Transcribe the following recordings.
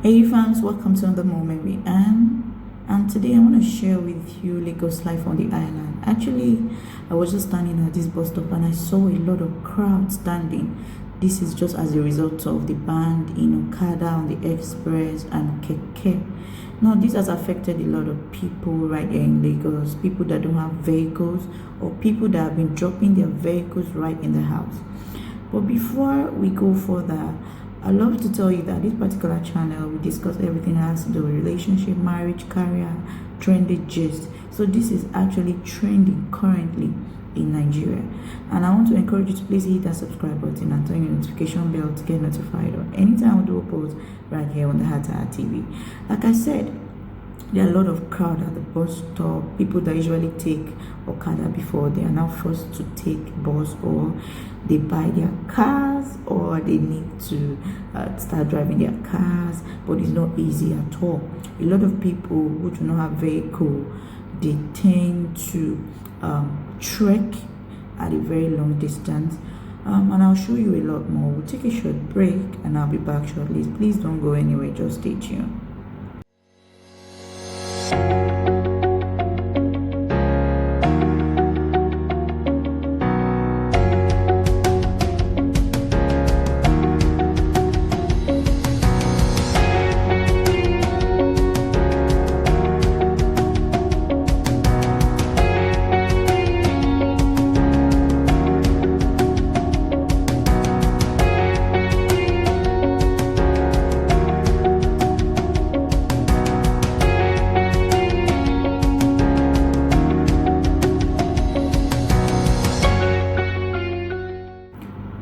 Hey fans, welcome to another moment with Anne. And today I want to share with you Lagos life on the island. Actually, I was just standing at this bus stop and I saw a lot of crowd standing. This is just as a result of the ban in Okada on the express and Keke. Now, this has affected a lot of people right here in Lagos, people that don't have vehicles or people that have been dropping their vehicles right in the house. But before we go further, I love to tell you that this particular channel, we discuss everything that has to do with relationship, marriage, career, trendy gist. So this is actually trending currently in Nigeria. And I want to encourage you to please hit that subscribe button and turn your notification bell to get notified of anytime I do a post right here on the Hatha TV. Like I said, there are a lot of crowd at the bus stop, people that usually take Okada before they are now forced to take bus, or they buy their cars, or they need to start driving their cars, but it's not easy at all. A lot of people who do not have vehicle, they tend to trek at a very long distance, and I'll show you a lot more. We'll take a short break and I'll be back shortly. Please don't go anywhere, just stay tuned.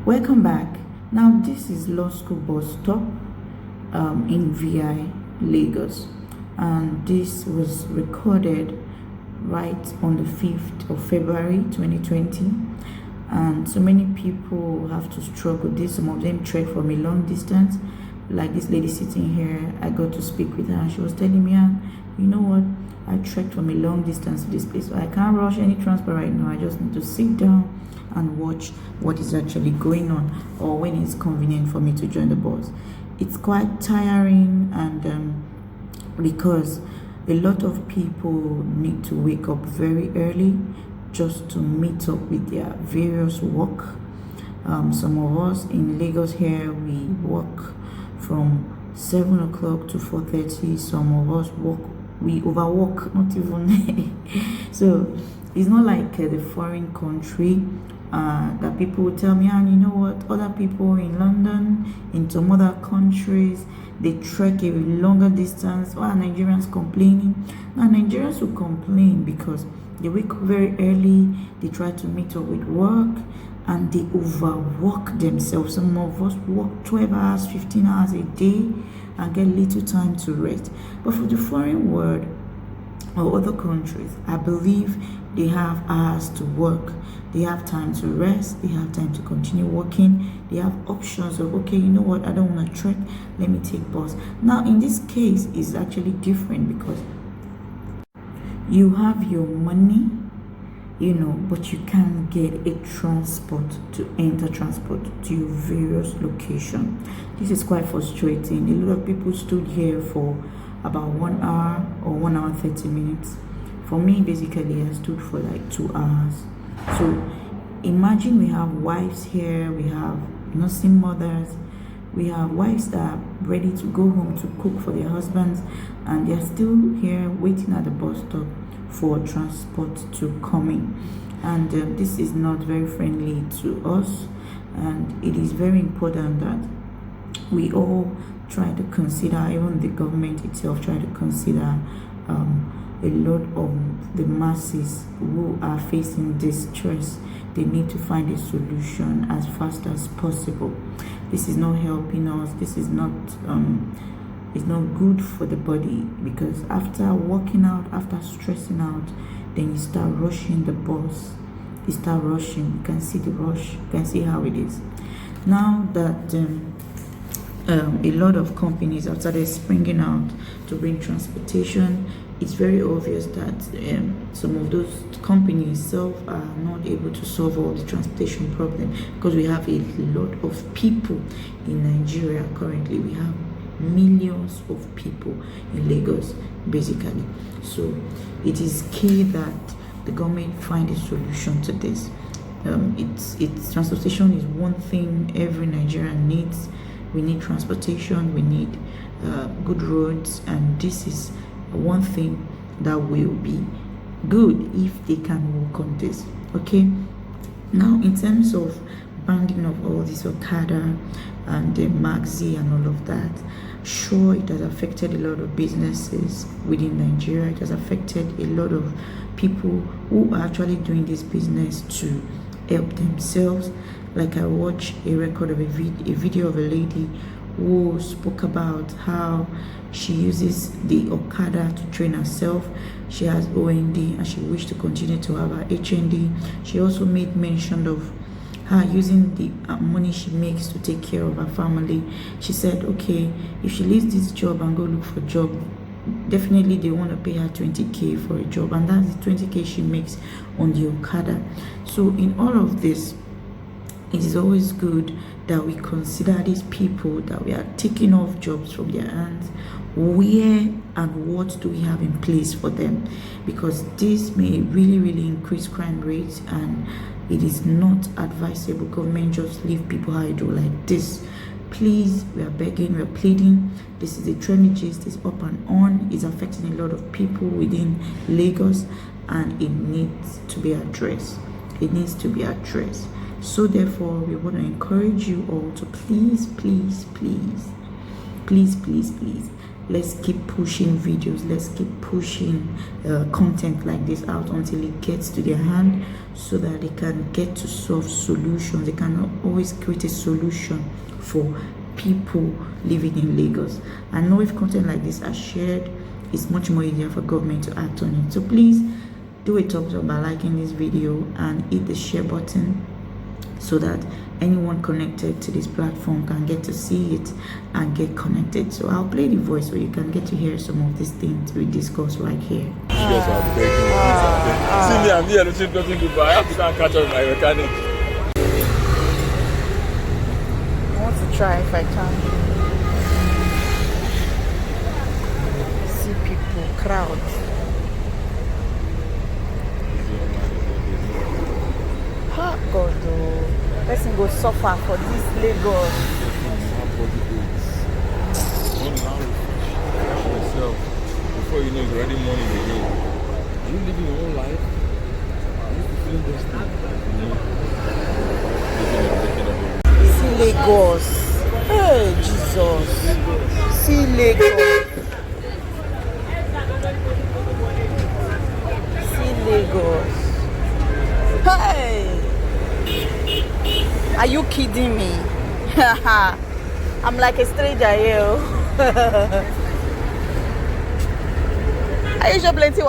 Welcome back. Now this is Law School bus stop in VI Lagos, and this was recorded right on the 5th of February 2020, and so many people have to struggle this. Some of them trek from a long distance, like this lady sitting here. I got to speak with her and she was telling me, you know what, I trekked from a long distance to this place, so I can't rush any transport right now. I just need to sit down and watch what is actually going on, or when it's convenient for me to join the bus. It's quite tiring, and because a lot of people need to wake up very early just to meet up with their various work. Some of us in Lagos here, we work from 7 o'clock to 4:30. Some of us we overwork, not even so it's not like the foreign country that people will tell me, and you know what, other people in London, in some other countries, they trek a longer distance. Why are Nigerians complaining? Now, Nigerians will complain because they wake up very early, they try to meet up with work, and they overwork themselves. Some of us work 12 hours, 15 hours a day and get little time to rest. But for the foreign world or other countries, I believe they have hours to work, they have time to rest, they have time to continue working, they have options of, okay, you know what, I don't want to trek, let me take bus. Now in this case, it's actually different because you have your money, you know, but you can't get a transport to enter transport to your various locations. This is quite frustrating. A lot of people stood here for about 1 hour or 1 hour 30 minutes. For me, basically, I stood for like 2 hours. So imagine we have wives here, we have nursing mothers, we have wives that are ready to go home to cook for their husbands, and they're still here waiting at the bus stop for transport to come in. And this is not very friendly to us, and it is very important that we all try to consider, even the government itself try to consider a lot of the masses who are facing this stress. They need to find a solution as fast as possible. This is not helping us. This is not it's not good for the body, because after working out, after stressing out, then you start rushing the bus. You start rushing. You can see the rush. You can see how it is. Now that a lot of companies have started springing out to bring transportation, it's very obvious that some of those companies itself are not able to solve all the transportation problem, because we have a lot of people in Nigeria currently. We have millions of people in Lagos, basically. So it is key that the government find a solution to this. It's transportation is one thing every Nigerian needs. We need transportation, we need good roads, and this is one thing that will be good if they can work on this. Okay, now in terms of banding of all this Okada and the Maxi and all of that, sure, it has affected a lot of businesses within Nigeria. It has affected a lot of people who are actually doing this business to help themselves. Like I watched a record of a video of a lady who spoke about how she uses the Okada to train herself. She has OND and she wished to continue to have her HND. She also made mention of her using the money she makes to take care of her family. She said, okay, if she leaves this job and go look for a job, definitely they want to pay her 20k for a job, and that's the 20k she makes on the Okada. So in all of this, it is always good that we consider these people that we are taking off jobs from their hands. Where and what do we have in place for them? Because this may really increase crime rates, and it is not advisable government just leave people idle like this. Please, we are begging, we are pleading. This is a trendy gist, it's up and on, it's affecting a lot of people within Lagos, and it needs to be addressed. It needs to be addressed. So therefore, we want to encourage you all to please, let's keep pushing videos, let's keep pushing content like this out until it gets to their hand, so that they can get to solve solutions. They can always create a solution for people living in Lagos. I know if content like this are shared, it's much more easier for government to act on it. So please do a thumbs up by liking this video and hit the share button, so that anyone connected to this platform can get to see it and get connected. So I'll play the voice so you can get to hear some of these things we discuss right here. See me, I'm here looking goodbye. I have to go and catch up with my mechanic. I want to try if I can. See people, crowds. God, oh, person go suffer for this Lagos. Before you know, it's already morning again. Are you living your own life? Are you feeling this thing? See Lagos. Hey, Jesus. See Lagos. See Lagos. Hey! Are you kidding me? I'm like a stranger here. I usually plenty.